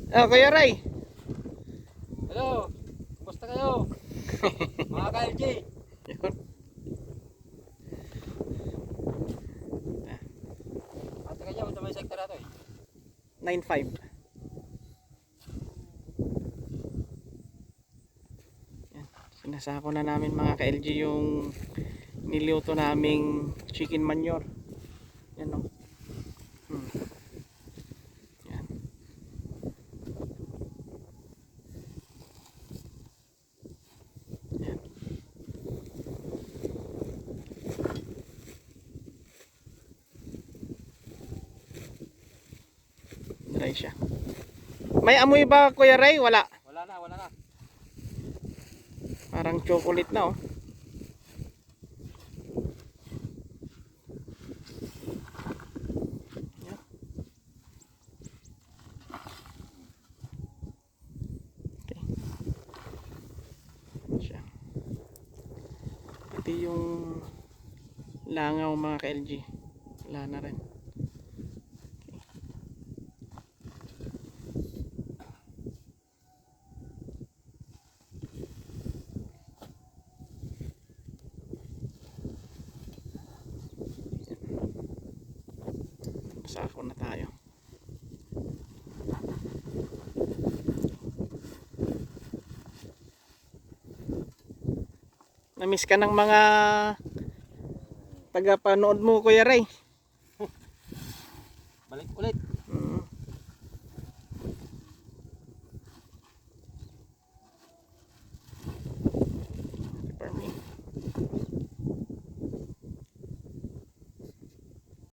Oh, Kuya Ray. Hello, kumusta kayo? Mga ka-LG. Yun. Ate kayo, ito may sektor nato eh. 9.5. Yan. Sinasako na namin mga ka-LG yung niluto naming chicken manure. Yan o. Yan. Yan. Dry siya. May amoy ba Kuya Ray? Wala. Wala na, wala na. Parang chocolate na oh. Yan. Okay. Siya. Pati yung langaw mga ka-LG. Wala na rin. Sako na tayo. Namiss ka ng mga tagapanood mo Kuya Ray. Balik ulit.